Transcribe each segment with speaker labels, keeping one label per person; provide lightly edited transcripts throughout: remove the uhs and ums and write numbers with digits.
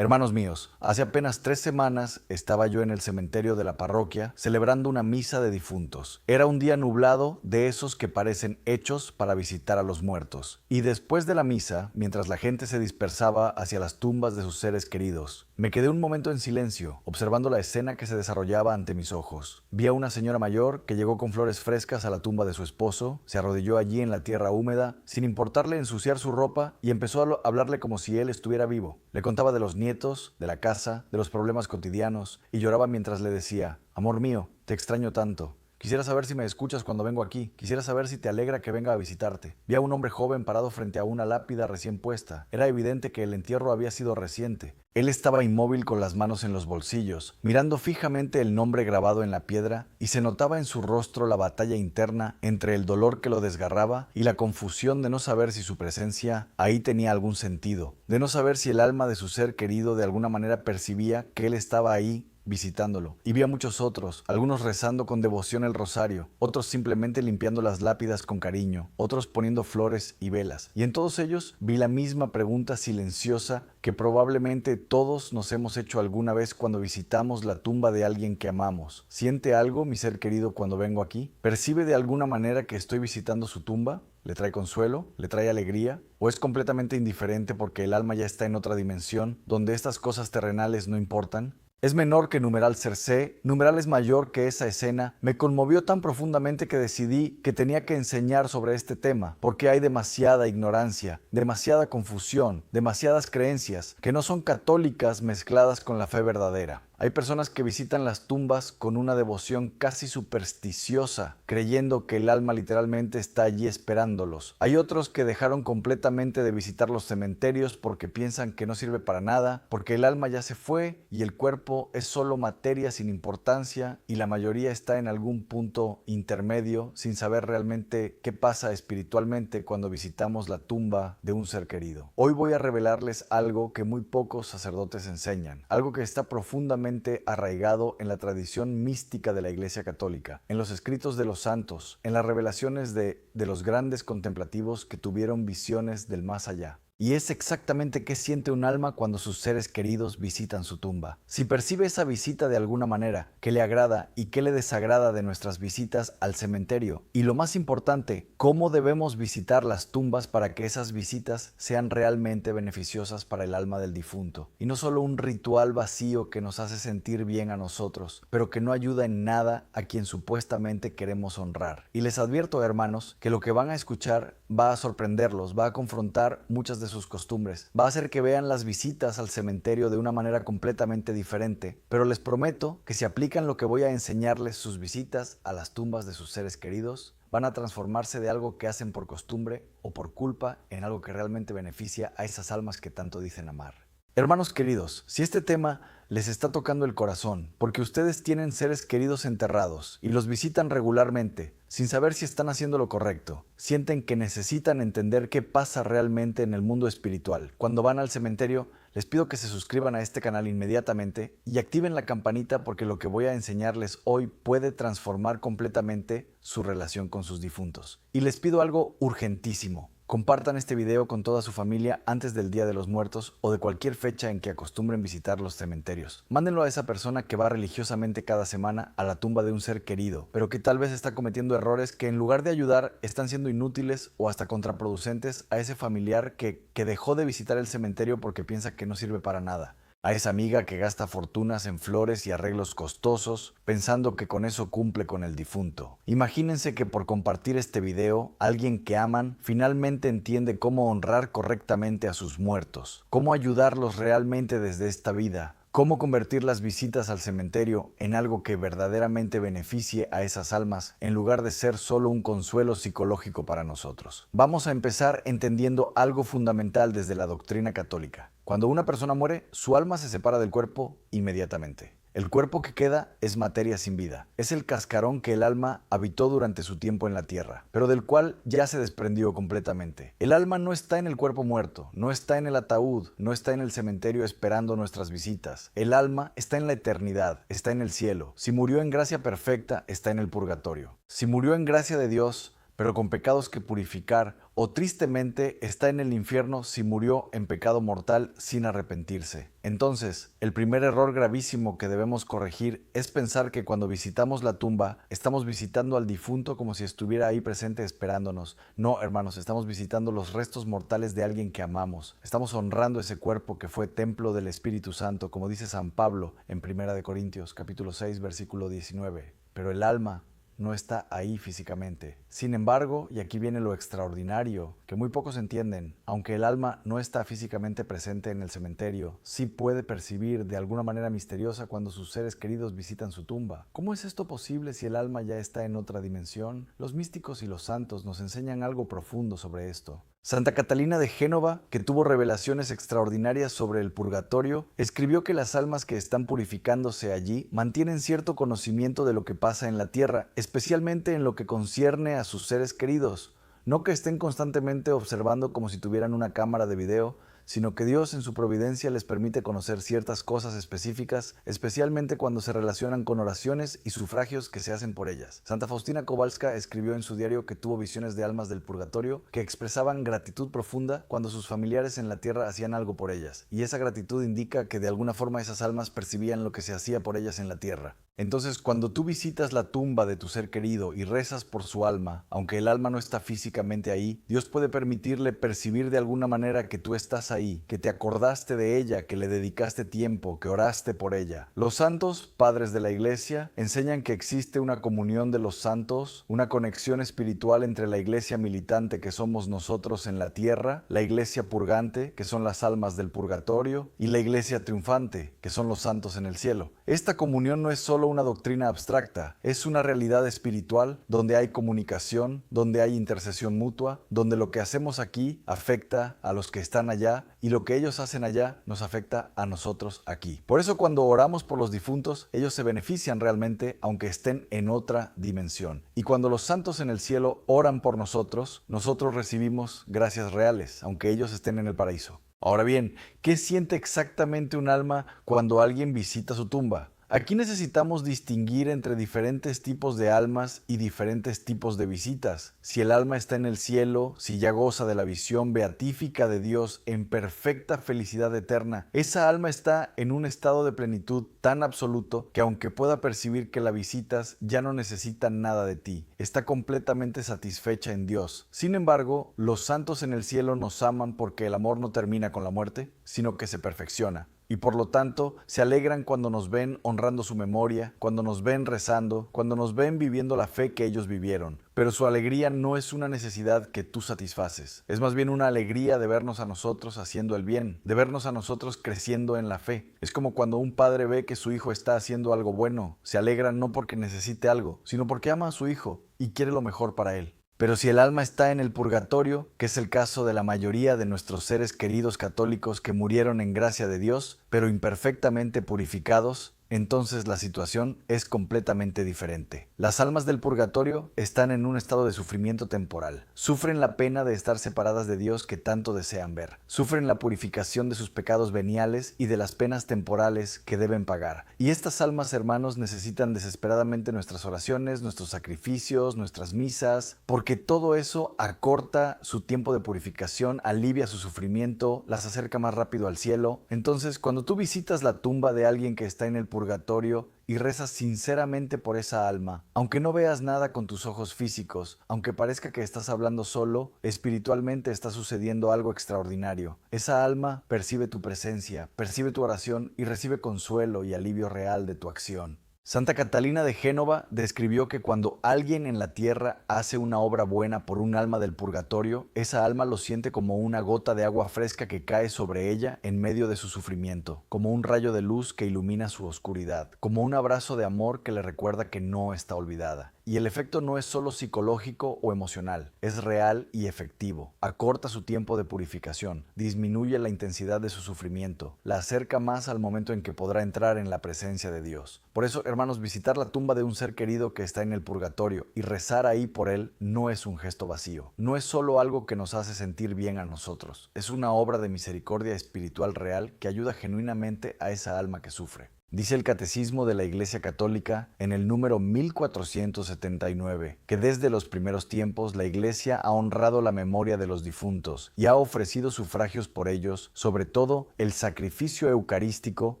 Speaker 1: Hermanos míos, hace apenas 3 semanas estaba yo en el cementerio de la parroquia celebrando una misa de difuntos. Era un día nublado de esos que parecen hechos para visitar a los muertos. Y después de la misa, mientras la gente se dispersaba hacia las tumbas de sus seres queridos, me quedé un momento en silencio, observando la escena que se desarrollaba ante mis ojos. Vi a una señora mayor que llegó con flores frescas a la tumba de su esposo, se arrodilló allí en la tierra húmeda, sin importarle ensuciar su ropa, y empezó a hablarle como si él estuviera vivo. Le contaba de los nietos, de la casa, de los problemas cotidianos, y lloraba mientras le decía: amor mío, te extraño tanto. Quisiera saber si me escuchas cuando vengo aquí. Quisiera saber si te alegra que venga a visitarte. Vi a un hombre joven parado frente a una lápida recién puesta. Era evidente que el entierro había sido reciente. Él estaba inmóvil con las manos en los bolsillos, mirando fijamente el nombre grabado en la piedra, y se notaba en su rostro la batalla interna entre el dolor que lo desgarraba y la confusión de no saber si su presencia ahí tenía algún sentido, de no saber si el alma de su ser querido de alguna manera percibía que él estaba ahí visitándolo. Y vi a muchos otros, algunos rezando con devoción el rosario, otros simplemente limpiando las lápidas con cariño, otros poniendo flores y velas. Y en todos ellos vi la misma pregunta silenciosa que probablemente todos nos hemos hecho alguna vez cuando visitamos la tumba de alguien que amamos. ¿Siente algo mi ser querido cuando vengo aquí? ¿Percibe de alguna manera que estoy visitando su tumba? ¿Le trae consuelo? ¿Le trae alegría? ¿O es completamente indiferente porque el alma ya está en otra dimensión, donde estas cosas terrenales no importan? Es menor que numeral Cercé, numeral es mayor que esa escena. Me conmovió tan profundamente que decidí que tenía que enseñar sobre este tema, porque hay demasiada ignorancia, demasiada confusión, demasiadas creencias que no son católicas mezcladas con la fe verdadera. Hay personas que visitan las tumbas con una devoción casi supersticiosa, creyendo que el alma literalmente está allí esperándolos. Hay otros que dejaron completamente de visitar los cementerios porque piensan que no sirve para nada, porque el alma ya se fue y el cuerpo es solo materia sin importancia, y la mayoría está en algún punto intermedio sin saber realmente qué pasa espiritualmente cuando visitamos la tumba de un ser querido. Hoy voy a revelarles algo que muy pocos sacerdotes enseñan, algo que está profundamente arraigado en la tradición mística de la Iglesia Católica, en los escritos de los santos, en las revelaciones de los grandes contemplativos que tuvieron visiones del más allá. Y es exactamente qué siente un alma cuando sus seres queridos visitan su tumba. Si percibe esa visita de alguna manera, qué le agrada y qué le desagrada de nuestras visitas al cementerio. Y lo más importante, cómo debemos visitar las tumbas para que esas visitas sean realmente beneficiosas para el alma del difunto. Y no solo un ritual vacío que nos hace sentir bien a nosotros, pero que no ayuda en nada a quien supuestamente queremos honrar. Y les advierto, hermanos, que lo que van a escuchar va a sorprenderlos, va a confrontar muchas de sus costumbres, va a hacer que vean las visitas al cementerio de una manera completamente diferente, pero les prometo que si aplican lo que voy a enseñarles, sus visitas a las tumbas de sus seres queridos van a transformarse de algo que hacen por costumbre o por culpa en algo que realmente beneficia a esas almas que tanto dicen amar. Hermanos queridos, si este tema les está tocando el corazón, porque ustedes tienen seres queridos enterrados y los visitan regularmente, sin saber si están haciendo lo correcto, sienten que necesitan entender qué pasa realmente en el mundo espiritual. Cuando van al cementerio, les pido que se suscriban a este canal inmediatamente y activen la campanita, porque lo que voy a enseñarles hoy puede transformar completamente su relación con sus difuntos. Y les pido algo urgentísimo. Compartan este video con toda su familia antes del Día de los Muertos o de cualquier fecha en que acostumbren visitar los cementerios. Mándenlo a esa persona que va religiosamente cada semana a la tumba de un ser querido, pero que tal vez está cometiendo errores que en lugar de ayudar están siendo inútiles o hasta contraproducentes a ese familiar que dejó de visitar el cementerio porque piensa que no sirve para nada. A esa amiga que gasta fortunas en flores y arreglos costosos, pensando que con eso cumple con el difunto. Imagínense que por compartir este video, alguien que aman finalmente entiende cómo honrar correctamente a sus muertos, cómo ayudarlos realmente desde esta vida, cómo convertir las visitas al cementerio en algo que verdaderamente beneficie a esas almas, en lugar de ser solo un consuelo psicológico para nosotros. Vamos a empezar entendiendo algo fundamental desde la doctrina católica. Cuando una persona muere, su alma se separa del cuerpo inmediatamente. El cuerpo que queda es materia sin vida. Es el cascarón que el alma habitó durante su tiempo en la tierra, pero del cual ya se desprendió completamente. El alma no está en el cuerpo muerto, no está en el ataúd, no está en el cementerio esperando nuestras visitas. El alma está en la eternidad, está en el cielo. Si murió en gracia perfecta, está en el purgatorio. Si murió en gracia de Dios, pero con pecados que purificar, o tristemente está en el infierno si murió en pecado mortal sin arrepentirse. Entonces, el primer error gravísimo que debemos corregir es pensar que cuando visitamos la tumba, estamos visitando al difunto como si estuviera ahí presente esperándonos. No, hermanos, estamos visitando los restos mortales de alguien que amamos. Estamos honrando ese cuerpo que fue templo del Espíritu Santo, como dice San Pablo en 1 Corintios capítulo 6, versículo 19. Pero el alma no está ahí físicamente. Sin embargo, y aquí viene lo extraordinario, que muy pocos entienden, aunque el alma no está físicamente presente en el cementerio, sí puede percibir de alguna manera misteriosa cuando sus seres queridos visitan su tumba. ¿Cómo es esto posible si el alma ya está en otra dimensión? Los místicos y los santos nos enseñan algo profundo sobre esto. Santa Catalina de Génova, que tuvo revelaciones extraordinarias sobre el purgatorio, escribió que las almas que están purificándose allí mantienen cierto conocimiento de lo que pasa en la tierra, especialmente en lo que concierne a sus seres queridos. No que estén constantemente observando como si tuvieran una cámara de video, sino que Dios en su providencia les permite conocer ciertas cosas específicas, especialmente cuando se relacionan con oraciones y sufragios que se hacen por ellas. Santa Faustina Kowalska escribió en su diario que tuvo visiones de almas del purgatorio que expresaban gratitud profunda cuando sus familiares en la tierra hacían algo por ellas, y esa gratitud indica que de alguna forma esas almas percibían lo que se hacía por ellas en la tierra. Entonces, cuando tú visitas la tumba de tu ser querido y rezas por su alma, aunque el alma no está físicamente ahí, Dios puede permitirle percibir de alguna manera que tú estás ahí, que te acordaste de ella, que le dedicaste tiempo, que oraste por ella. Los santos, padres de la Iglesia, enseñan que existe una comunión de los santos, una conexión espiritual entre la Iglesia militante que somos nosotros en la tierra, la Iglesia purgante, que son las almas del purgatorio, y la Iglesia triunfante, que son los santos en el cielo. Esta comunión no es solo una doctrina abstracta, es una realidad espiritual donde hay comunicación, donde hay intercesión mutua, donde lo que hacemos aquí afecta a los que están allá y lo que ellos hacen allá nos afecta a nosotros aquí. Por eso cuando oramos por los difuntos, ellos se benefician realmente aunque estén en otra dimensión. Y cuando los santos en el cielo oran por nosotros, nosotros recibimos gracias reales, aunque ellos estén en el paraíso. Ahora bien, ¿qué siente exactamente un alma cuando alguien visita su tumba? Aquí necesitamos distinguir entre diferentes tipos de almas y diferentes tipos de visitas. Si el alma está en el cielo, si ya goza de la visión beatífica de Dios en perfecta felicidad eterna, esa alma está en un estado de plenitud tan absoluto que aunque pueda percibir que la visitas, ya no necesita nada de ti. Está completamente satisfecha en Dios. Sin embargo, los santos en el cielo nos aman porque el amor no termina con la muerte, sino que se perfecciona. Y por lo tanto, se alegran cuando nos ven honrando su memoria, cuando nos ven rezando, cuando nos ven viviendo la fe que ellos vivieron. Pero su alegría no es una necesidad que tú satisfaces. Es más bien una alegría de vernos a nosotros haciendo el bien, de vernos a nosotros creciendo en la fe. Es como cuando un padre ve que su hijo está haciendo algo bueno. Se alegra no porque necesite algo, sino porque ama a su hijo y quiere lo mejor para él. Pero si el alma está en el purgatorio, que es el caso de la mayoría de nuestros seres queridos católicos que murieron en gracia de Dios, pero imperfectamente purificados, entonces la situación es completamente diferente. Las almas del purgatorio están en un estado de sufrimiento temporal. Sufren la pena de estar separadas de Dios que tanto desean ver. Sufren la purificación de sus pecados veniales y de las penas temporales que deben pagar. Y estas almas, hermanos, necesitan desesperadamente nuestras oraciones, nuestros sacrificios, nuestras misas, porque todo eso acorta su tiempo de purificación, alivia su sufrimiento, las acerca más rápido al cielo. Entonces, cuando tú visitas la tumba de alguien que está en el purgatorio y rezas sinceramente por esa alma, aunque no veas nada con tus ojos físicos, aunque parezca que estás hablando solo, espiritualmente está sucediendo algo extraordinario. Esa alma percibe tu presencia, percibe tu oración y recibe consuelo y alivio real de tu acción. Santa Catalina de Génova describió que cuando alguien en la tierra hace una obra buena por un alma del purgatorio, esa alma lo siente como una gota de agua fresca que cae sobre ella en medio de su sufrimiento, como un rayo de luz que ilumina su oscuridad, como un abrazo de amor que le recuerda que no está olvidada. Y el efecto no es solo psicológico o emocional, es real y efectivo. Acorta su tiempo de purificación, disminuye la intensidad de su sufrimiento, la acerca más al momento en que podrá entrar en la presencia de Dios. Por eso, hermanos, visitar la tumba de un ser querido que está en el purgatorio y rezar ahí por él no es un gesto vacío. No es solo algo que nos hace sentir bien a nosotros. Es una obra de misericordia espiritual real que ayuda genuinamente a esa alma que sufre. Dice el Catecismo de la Iglesia Católica en el número 1479 que desde los primeros tiempos la Iglesia ha honrado la memoria de los difuntos y ha ofrecido sufragios por ellos, sobre todo el sacrificio eucarístico,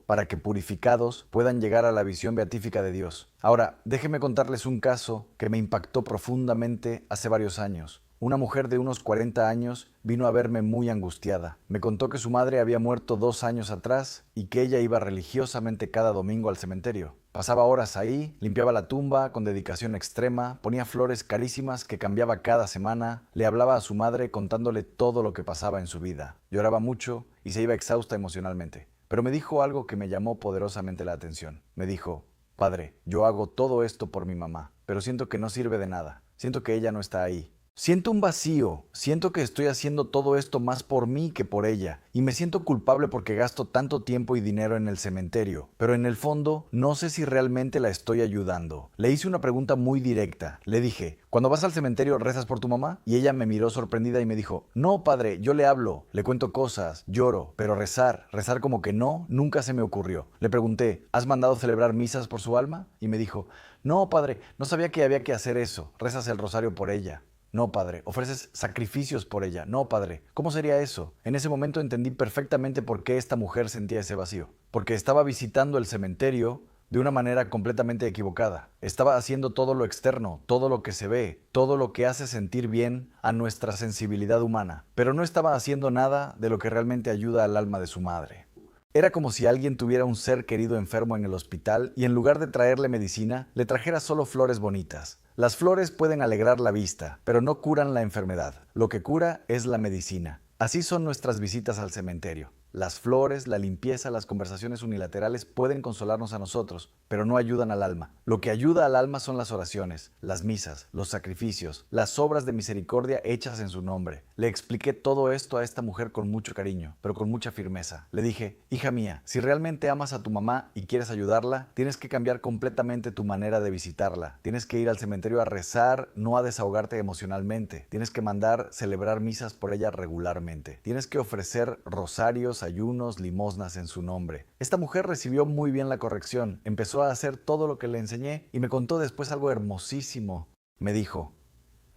Speaker 1: para que purificados puedan llegar a la visión beatífica de Dios. Ahora, déjenme contarles un caso que me impactó profundamente hace varios años. Una mujer de unos 40 años vino a verme muy angustiada. Me contó que su madre había muerto 2 años atrás y que ella iba religiosamente cada domingo al cementerio. Pasaba horas ahí, limpiaba la tumba con dedicación extrema, ponía flores carísimas que cambiaba cada semana, le hablaba a su madre contándole todo lo que pasaba en su vida. Lloraba mucho y se iba exhausta emocionalmente. Pero me dijo algo que me llamó poderosamente la atención. Me dijo: Padre, yo hago todo esto por mi mamá, pero siento que no sirve de nada. Siento que ella no está ahí. Siento un vacío, siento que estoy haciendo todo esto más por mí que por ella, y me siento culpable porque gasto tanto tiempo y dinero en el cementerio, pero en el fondo no sé si realmente la estoy ayudando. Le hice una pregunta muy directa. Le dije: ¿cuando vas al cementerio rezas por tu mamá? Y ella me miró sorprendida y me dijo: no, padre, yo le hablo, le cuento cosas, lloro, pero rezar como que no, nunca se me ocurrió. Le pregunté: ¿has mandado celebrar misas por su alma? Y me dijo: no, padre, no sabía que había que hacer eso, rezas el rosario por ella. No, padre. ¿Ofreces sacrificios por ella? No, padre. ¿Cómo sería eso? En ese momento entendí perfectamente por qué esta mujer sentía ese vacío. Porque estaba visitando el cementerio de una manera completamente equivocada. Estaba haciendo todo lo externo, todo lo que se ve, todo lo que hace sentir bien a nuestra sensibilidad humana, pero no estaba haciendo nada de lo que realmente ayuda al alma de su madre. Era como si alguien tuviera un ser querido enfermo en el hospital y en lugar de traerle medicina, le trajera solo flores bonitas. Las flores pueden alegrar la vista, pero no curan la enfermedad. Lo que cura es la medicina. Así son nuestras visitas al cementerio. Las flores, la limpieza, las conversaciones unilaterales pueden consolarnos a nosotros, pero no ayudan al alma. Lo que ayuda al alma son las oraciones, las misas, los sacrificios, las obras de misericordia hechas en su nombre. Le expliqué todo esto a esta mujer con mucho cariño, pero con mucha firmeza. Le dije: hija mía, si realmente amas a tu mamá y quieres ayudarla, tienes que cambiar completamente tu manera de visitarla. Tienes que ir al cementerio a rezar, no a desahogarte emocionalmente. Tienes que mandar celebrar misas por ella regularmente. Tienes que ofrecer rosarios, ayunos, limosnas en su nombre. Esta mujer recibió muy bien la corrección, empezó a hacer todo lo que le enseñé y me contó después algo hermosísimo. Me dijo: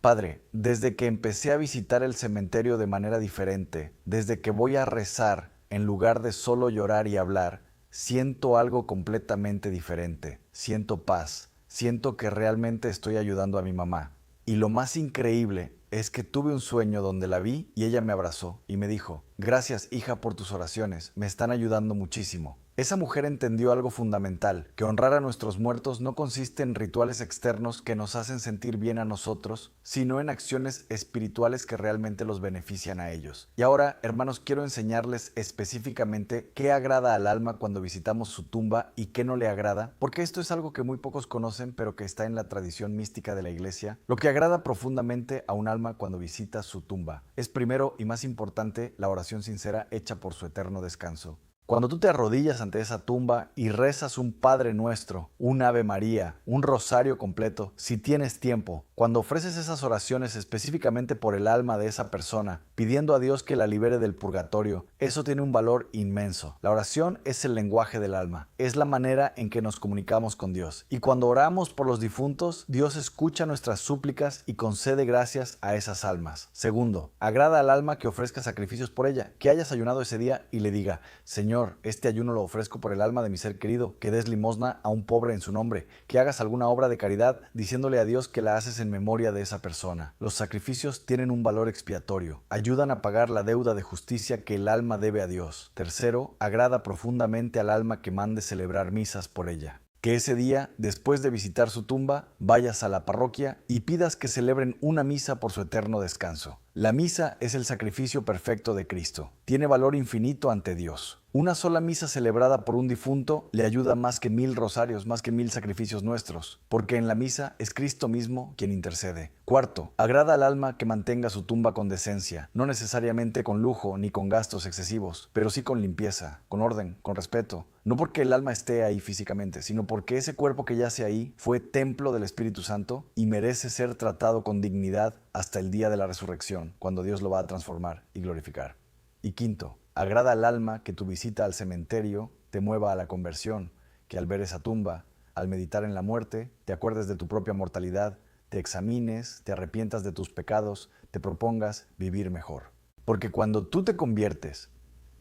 Speaker 1: Padre, desde que empecé a visitar el cementerio de manera diferente, desde que voy a rezar en lugar de solo llorar y hablar, siento algo completamente diferente. Siento paz, siento que realmente estoy ayudando a mi mamá. Y lo más increíble es que tuve un sueño donde la vi y ella me abrazó y me dijo: gracias, hija, por tus oraciones, me están ayudando muchísimo. Esa mujer entendió algo fundamental, que honrar a nuestros muertos no consiste en rituales externos que nos hacen sentir bien a nosotros, sino en acciones espirituales que realmente los benefician a ellos. Y ahora, hermanos, quiero enseñarles específicamente qué agrada al alma cuando visitamos su tumba y qué no le agrada, porque esto es algo que muy pocos conocen, pero que está en la tradición mística de la Iglesia. Lo que agrada profundamente a un alma cuando visita su tumba es, primero y más importante, la oración sincera hecha por su eterno descanso. Cuando tú te arrodillas ante esa tumba y rezas un Padre Nuestro, un Ave María, un rosario completo, si tienes tiempo, cuando ofreces esas oraciones específicamente por el alma de esa persona, pidiendo a Dios que la libere del purgatorio, eso tiene un valor inmenso. La oración es el lenguaje del alma, es la manera en que nos comunicamos con Dios. Y cuando oramos por los difuntos, Dios escucha nuestras súplicas y concede gracias a esas almas. Segundo, agrada al alma que ofrezca sacrificios por ella, que hayas ayunado ese día y le diga: Señor, este ayuno lo ofrezco por el alma de mi ser querido, que des limosna a un pobre en su nombre, que hagas alguna obra de caridad diciéndole a Dios que la haces en memoria de esa persona. Los sacrificios tienen un valor expiatorio, ayudan a pagar la deuda de justicia que el alma debe a Dios. Tercero, agrada profundamente al alma que mande celebrar misas por ella. Que ese día, después de visitar su tumba, vayas a la parroquia y pidas que celebren una misa por su eterno descanso. La misa es el sacrificio perfecto de Cristo. Tiene valor infinito ante Dios. Una sola misa celebrada por un difunto le ayuda más que 1000 rosarios, más que 1000 sacrificios nuestros, porque en la misa es Cristo mismo quien intercede. Cuarto, agrada al alma que mantenga su tumba con decencia, no necesariamente con lujo ni con gastos excesivos, pero sí con limpieza, con orden, con respeto. No porque el alma esté ahí físicamente, sino porque ese cuerpo que yace ahí fue templo del Espíritu Santo y merece ser tratado con dignidad hasta el día de la resurrección, cuando Dios lo va a transformar y glorificar. Y quinto, agrada al alma que tu visita al cementerio te mueva a la conversión, que al ver esa tumba, al meditar en la muerte, te acuerdes de tu propia mortalidad, te examines, te arrepientas de tus pecados, te propongas vivir mejor. Porque cuando tú te conviertes,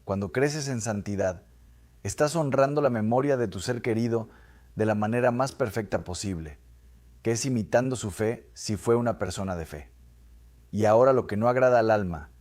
Speaker 1: cuando creces en santidad, estás honrando la memoria de tu ser querido de la manera más perfecta posible, que es imitando su fe si fue una persona de fe. Y ahora lo que no agrada al alma,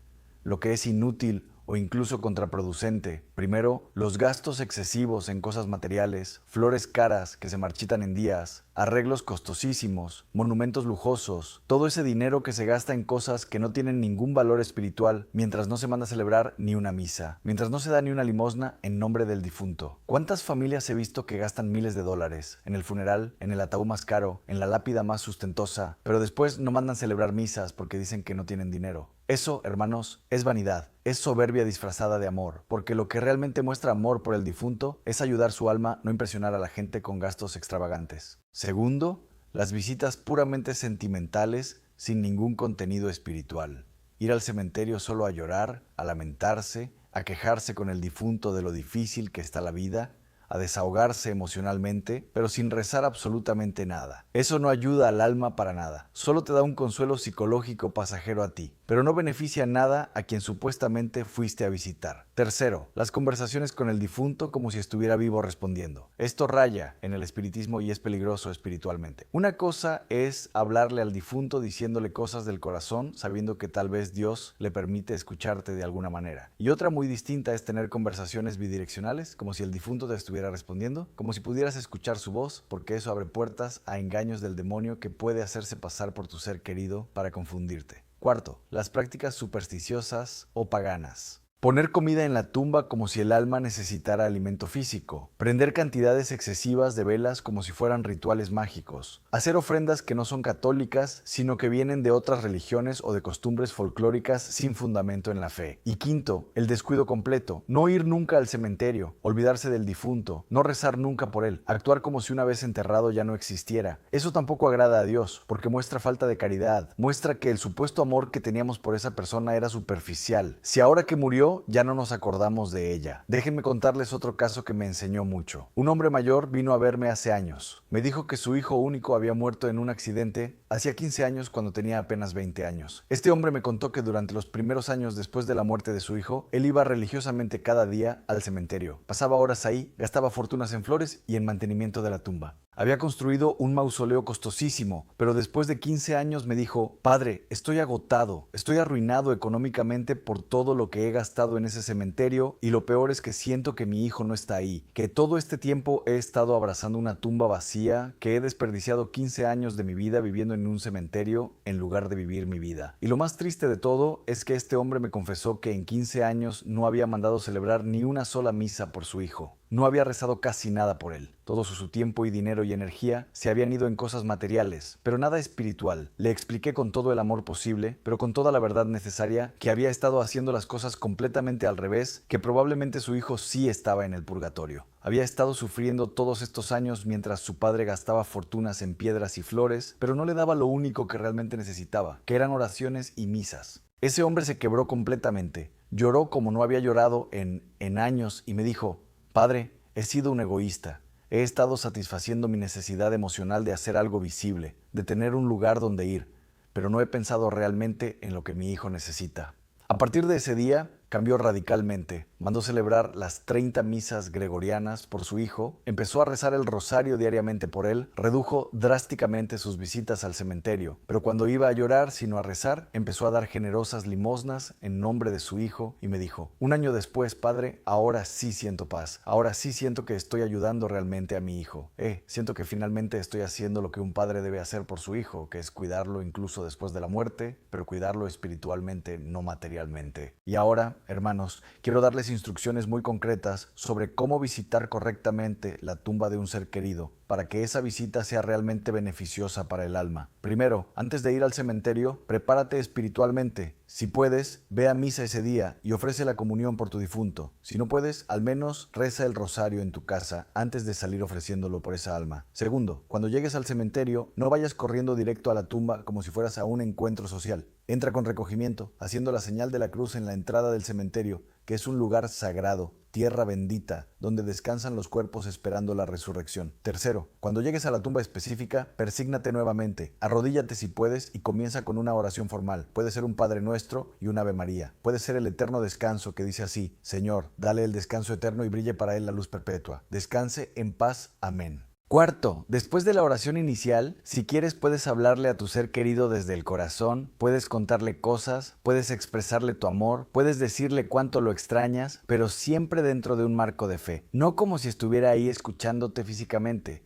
Speaker 1: lo que es inútil o incluso contraproducente, primero, los gastos excesivos en cosas materiales, flores caras que se marchitan en días, arreglos costosísimos, monumentos lujosos, todo ese dinero que se gasta en cosas que no tienen ningún valor espiritual mientras no se manda a celebrar ni una misa, mientras no se da ni una limosna en nombre del difunto. ¿Cuántas familias he visto que gastan miles de dólares en el funeral, en el ataúd más caro, en la lápida más sustentosa, pero después no mandan celebrar misas porque dicen que no tienen dinero? Eso, hermanos, es vanidad, es soberbia disfrazada de amor, porque lo que realmente muestra amor por el difunto es ayudar su alma, no impresionar a la gente con gastos extravagantes. Segundo, las visitas puramente sentimentales sin ningún contenido espiritual. Ir al cementerio solo a llorar, a lamentarse, a quejarse con el difunto de lo difícil que está la vida, a desahogarse emocionalmente, pero sin rezar absolutamente nada. Eso no ayuda al alma para nada, solo te da un consuelo psicológico pasajero a ti, pero no beneficia nada a quien supuestamente fuiste a visitar. Tercero, las conversaciones con el difunto como si estuviera vivo respondiendo. Esto raya en el espiritismo y es peligroso espiritualmente. Una cosa es hablarle al difunto diciéndole cosas del corazón, sabiendo que tal vez Dios le permite escucharte de alguna manera. Y otra muy distinta es tener conversaciones bidireccionales, como si el difunto te estuviera respondiendo, como si pudieras escuchar su voz, porque eso abre puertas a engaños del demonio que puede hacerse pasar por tu ser querido para confundirte. Cuarto, las prácticas supersticiosas o paganas. Poner comida en la tumba como si el alma necesitara alimento físico. Prender cantidades excesivas de velas como si fueran rituales mágicos. Hacer ofrendas que no son católicas, sino que vienen de otras religiones o de costumbres folclóricas sin fundamento en la fe. Y quinto, el descuido completo. No ir nunca al cementerio, olvidarse del difunto, no rezar nunca por él, actuar como si una vez enterrado ya no existiera. Eso tampoco agrada a Dios, porque muestra falta de caridad, muestra que el supuesto amor que teníamos por esa persona era superficial. Si ahora que murió ya no nos acordamos de ella. Déjenme contarles otro caso que me enseñó mucho. Un hombre mayor vino a verme hace años. Me dijo que su hijo único había muerto en un accidente hacía 15 años cuando tenía apenas 20 años. Este hombre me contó que durante los primeros años después de la muerte de su hijo, él iba religiosamente cada día al cementerio. Pasaba horas ahí, gastaba fortunas en flores y en mantenimiento de la tumba. Había construido un mausoleo costosísimo, pero después de 15 años me dijo: Padre, estoy agotado, estoy arruinado económicamente por todo lo que he gastado en ese cementerio y lo peor es que siento que mi hijo no está ahí, que todo este tiempo he estado abrazando una tumba vacía, que he desperdiciado 15 años de mi vida viviendo en un cementerio en lugar de vivir mi vida. Y lo más triste de todo es que este hombre me confesó que en 15 años no había mandado celebrar ni una sola misa por su hijo. No había rezado casi nada por él. Todo su tiempo y dinero y energía se habían ido en cosas materiales, pero nada espiritual. Le expliqué con todo el amor posible, pero con toda la verdad necesaria, que había estado haciendo las cosas completamente al revés, que probablemente su hijo sí estaba en el purgatorio. Había estado sufriendo todos estos años mientras su padre gastaba fortunas en piedras y flores, pero no le daba lo único que realmente necesitaba, que eran oraciones y misas. Ese hombre se quebró completamente. Lloró como no había llorado en años y me dijo: Padre, he sido un egoísta. He estado satisfaciendo mi necesidad emocional de hacer algo visible, de tener un lugar donde ir, pero no he pensado realmente en lo que mi hijo necesita. A partir de ese día, cambió radicalmente. Mandó celebrar las 30 misas gregorianas por su hijo, empezó a rezar el rosario diariamente por él, redujo drásticamente sus visitas al cementerio, pero cuando iba a llorar sino a rezar, empezó a dar generosas limosnas en nombre de su hijo y me dijo: un año después, padre, ahora sí siento paz, ahora sí siento que estoy ayudando realmente a mi hijo. Siento que finalmente estoy haciendo lo que un padre debe hacer por su hijo, que es cuidarlo incluso después de la muerte, pero cuidarlo espiritualmente, no materialmente. Y ahora, hermanos, quiero darles instrucciones muy concretas sobre cómo visitar correctamente la tumba de un ser querido para que esa visita sea realmente beneficiosa para el alma. Primero, antes de ir al cementerio, prepárate espiritualmente. Si puedes, ve a misa ese día y ofrece la comunión por tu difunto. Si no puedes, al menos reza el rosario en tu casa antes de salir ofreciéndolo por esa alma. Segundo, cuando llegues al cementerio, no vayas corriendo directo a la tumba como si fueras a un encuentro social. Entra con recogimiento, haciendo la señal de la cruz en la entrada del cementerio, que es un lugar sagrado, tierra bendita, donde descansan los cuerpos esperando la resurrección. Tercero, cuando llegues a la tumba específica, persígnate nuevamente, arrodíllate si puedes y comienza con una oración formal. Puede ser un Padre Nuestro y un Ave María. Puede ser el eterno descanso que dice así: Señor, dale el descanso eterno y brille para él la luz perpetua. Descanse en paz. Amén. Cuarto, después de la oración inicial, si quieres puedes hablarle a tu ser querido desde el corazón, puedes contarle cosas, puedes expresarle tu amor, puedes decirle cuánto lo extrañas, pero siempre dentro de un marco de fe, no como si estuviera ahí escuchándote físicamente,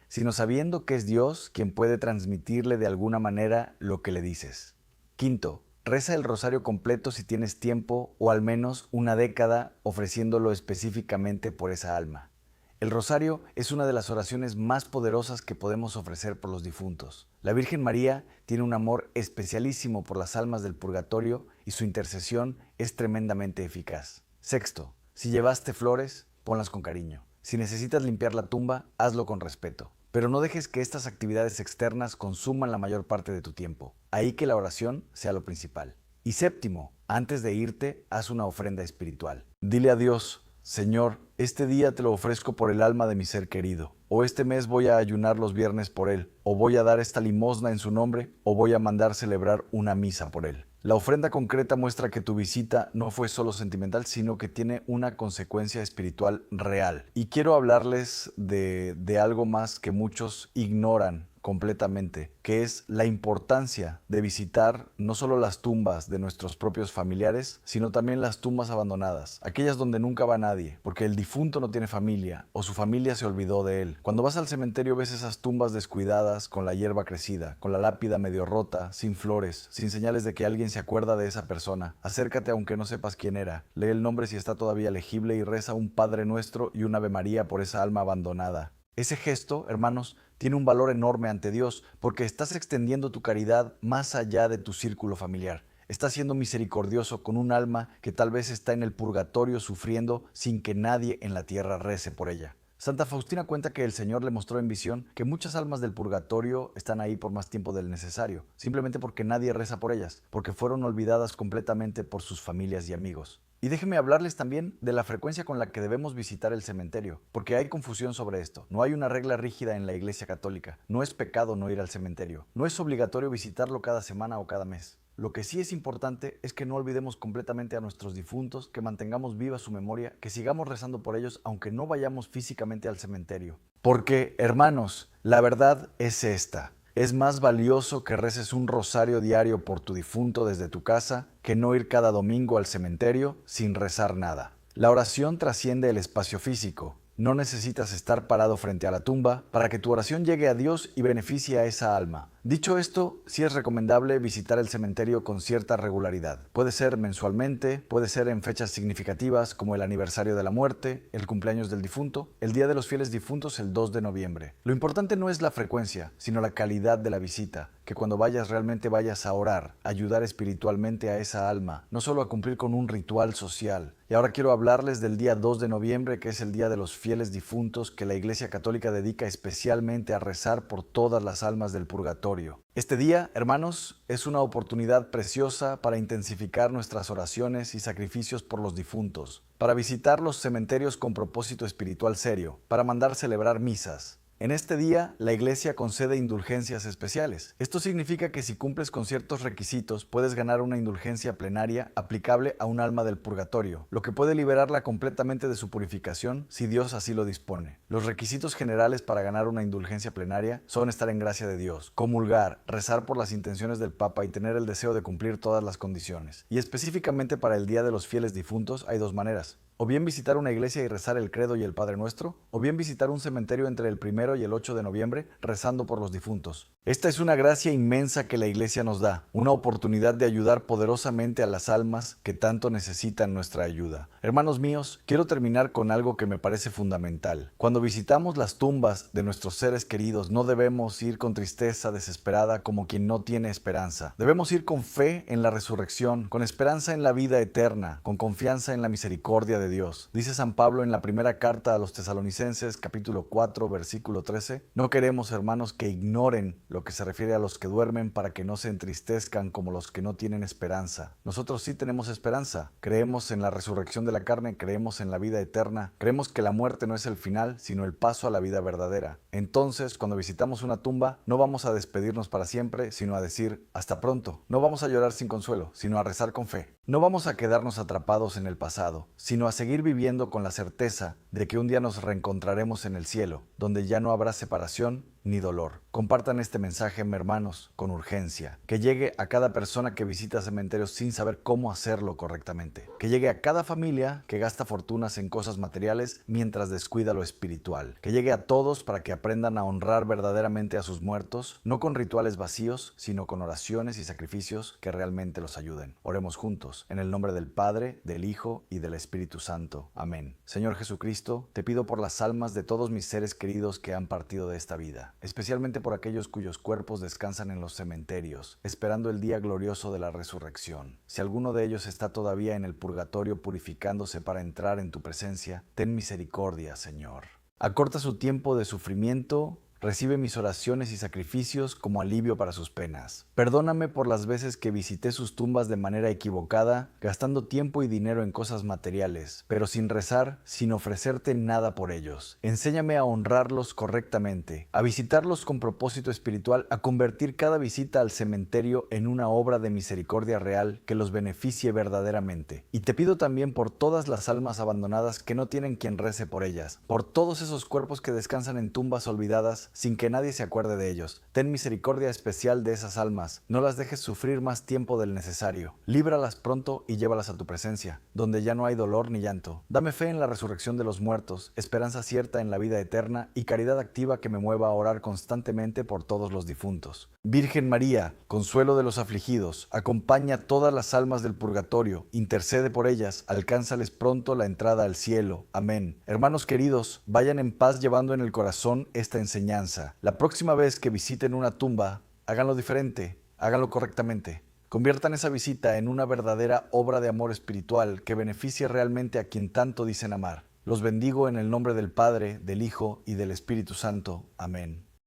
Speaker 1: sino sabiendo que es Dios quien puede transmitirle de alguna manera lo que le dices. Quinto, reza el rosario completo si tienes tiempo o al menos una década ofreciéndolo específicamente por esa alma. El rosario es una de las oraciones más poderosas que podemos ofrecer por los difuntos. La Virgen María tiene un amor especialísimo por las almas del purgatorio y su intercesión es tremendamente eficaz. Sexto, si llevaste flores, ponlas con cariño. Si necesitas limpiar la tumba, hazlo con respeto. Pero no dejes que estas actividades externas consuman la mayor parte de tu tiempo. Ahí que la oración sea lo principal. Y séptimo, antes de irte, haz una ofrenda espiritual. Dile a Dios: Señor, este día te lo ofrezco por el alma de mi ser querido, o este mes voy a ayunar los viernes por él, o voy a dar esta limosna en su nombre, o voy a mandar celebrar una misa por él. La ofrenda concreta muestra que tu visita no fue solo sentimental, sino que tiene una consecuencia espiritual real. Y quiero hablarles de algo más que muchos ignoran completamente, que es la importancia de visitar no solo las tumbas de nuestros propios familiares, sino también las tumbas abandonadas, aquellas donde nunca va nadie, porque el difunto no tiene familia o su familia se olvidó de él. Cuando vas al cementerio ves esas tumbas descuidadas, con la hierba crecida, con la lápida medio rota, sin flores, sin señales de que alguien se acuerda de esa persona. Acércate aunque no sepas quién era, lee el nombre si está todavía legible y reza un Padre Nuestro y un Ave María por esa alma abandonada. Ese gesto, hermanos, tiene un valor enorme ante Dios porque estás extendiendo tu caridad más allá de tu círculo familiar. Estás siendo misericordioso con un alma que tal vez está en el purgatorio sufriendo sin que nadie en la tierra rece por ella. Santa Faustina cuenta que el Señor le mostró en visión que muchas almas del purgatorio están ahí por más tiempo del necesario, simplemente porque nadie reza por ellas, porque fueron olvidadas completamente por sus familias y amigos. Y déjenme hablarles también de la frecuencia con la que debemos visitar el cementerio, porque hay confusión sobre esto. No hay una regla rígida en la Iglesia Católica. No es pecado no ir al cementerio. No es obligatorio visitarlo cada semana o cada mes. Lo que sí es importante es que no olvidemos completamente a nuestros difuntos, que mantengamos viva su memoria, que sigamos rezando por ellos aunque no vayamos físicamente al cementerio. Porque, hermanos, la verdad es esta: es más valioso que reces un rosario diario por tu difunto desde tu casa que no ir cada domingo al cementerio sin rezar nada. La oración trasciende el espacio físico. No necesitas estar parado frente a la tumba para que tu oración llegue a Dios y beneficie a esa alma. Dicho esto, sí es recomendable visitar el cementerio con cierta regularidad. Puede ser mensualmente, puede ser en fechas significativas como el aniversario de la muerte, el cumpleaños del difunto, el Día de los Fieles Difuntos el 2 de noviembre. Lo importante no es la frecuencia, sino la calidad de la visita, que cuando vayas realmente vayas a orar, a ayudar espiritualmente a esa alma, no solo a cumplir con un ritual social. Y ahora quiero hablarles del día 2 de noviembre, que es el Día de los Fieles Difuntos, que la Iglesia Católica dedica especialmente a rezar por todas las almas del purgatorio. Este día, hermanos, es una oportunidad preciosa para intensificar nuestras oraciones y sacrificios por los difuntos, para visitar los cementerios con propósito espiritual serio, para mandar celebrar misas. En este día, la Iglesia concede indulgencias especiales. Esto significa que si cumples con ciertos requisitos, puedes ganar una indulgencia plenaria aplicable a un alma del purgatorio, lo que puede liberarla completamente de su purificación si Dios así lo dispone. Los requisitos generales para ganar una indulgencia plenaria son estar en gracia de Dios, comulgar, rezar por las intenciones del Papa y tener el deseo de cumplir todas las condiciones. Y específicamente para el Día de los Fieles Difuntos hay dos maneras: o bien visitar una iglesia y rezar el credo y el Padre Nuestro, o bien visitar un cementerio entre el 1 y el 8 de noviembre rezando por los difuntos. Esta es una gracia inmensa que la Iglesia nos da, una oportunidad de ayudar poderosamente a las almas que tanto necesitan nuestra ayuda. Hermanos míos, quiero terminar con algo que me parece fundamental. Cuando visitamos las tumbas de nuestros seres queridos, no debemos ir con tristeza desesperada como quien no tiene esperanza. Debemos ir con fe en la resurrección, con esperanza en la vida eterna, con confianza en la misericordia de de Dios. Dice San Pablo en la primera carta a los Tesalonicenses, capítulo 4, versículo 13, no queremos, hermanos, que ignoren lo que se refiere a los que duermen para que no se entristezcan como los que no tienen esperanza. Nosotros sí tenemos esperanza. Creemos en la resurrección de la carne, creemos en la vida eterna, creemos que la muerte no es el final, sino el paso a la vida verdadera. Entonces, cuando visitamos una tumba, no vamos a despedirnos para siempre, sino a decir hasta pronto. No vamos a llorar sin consuelo, sino a rezar con fe. No vamos a quedarnos atrapados en el pasado, sino a seguir viviendo con la certeza de que un día nos reencontraremos en el cielo, donde ya no habrá separación ni dolor. Compartan este mensaje, hermanos, con urgencia. Que llegue a cada persona que visita cementerios sin saber cómo hacerlo correctamente. Que llegue a cada familia que gasta fortunas en cosas materiales mientras descuida lo espiritual. Que llegue a todos para que aprendan a honrar verdaderamente a sus muertos, no con rituales vacíos, sino con oraciones y sacrificios que realmente los ayuden. Oremos juntos, en el nombre del Padre, del Hijo y del Espíritu Santo. Amén. Señor Jesucristo, te pido por las almas de todos mis seres queridos que han partido de esta vida, especialmente por aquellos cuyos cuerpos descansan en los cementerios, esperando el día glorioso de la resurrección. Si alguno de ellos está todavía en el purgatorio purificándose para entrar en tu presencia, ten misericordia, Señor. Acorta su tiempo de sufrimiento. Recibe mis oraciones y sacrificios como alivio para sus penas. Perdóname por las veces que visité sus tumbas de manera equivocada, gastando tiempo y dinero en cosas materiales, pero sin rezar, sin ofrecerte nada por ellos. Enséñame a honrarlos correctamente, a visitarlos con propósito espiritual, a convertir cada visita al cementerio en una obra de misericordia real que los beneficie verdaderamente. Y te pido también por todas las almas abandonadas que no tienen quien rece por ellas, por todos esos cuerpos que descansan en tumbas olvidadas sin que nadie se acuerde de ellos. Ten misericordia especial de esas almas. No las dejes sufrir más tiempo del necesario. Líbralas pronto y llévalas a tu presencia, donde ya no hay dolor ni llanto. Dame fe en la resurrección de los muertos, esperanza cierta en la vida eterna y caridad activa que me mueva a orar constantemente por todos los difuntos. Virgen María, consuelo de los afligidos, acompaña a todas las almas del purgatorio, intercede por ellas, alcánzales pronto la entrada al cielo. Amén. Hermanos queridos, vayan en paz llevando en el corazón esta enseñanza. La próxima vez que visiten una tumba, háganlo diferente, háganlo correctamente. Conviertan esa visita en una verdadera obra de amor espiritual que beneficie realmente a quien tanto dicen amar. Los bendigo en el nombre del Padre, del Hijo y del Espíritu Santo. Amén.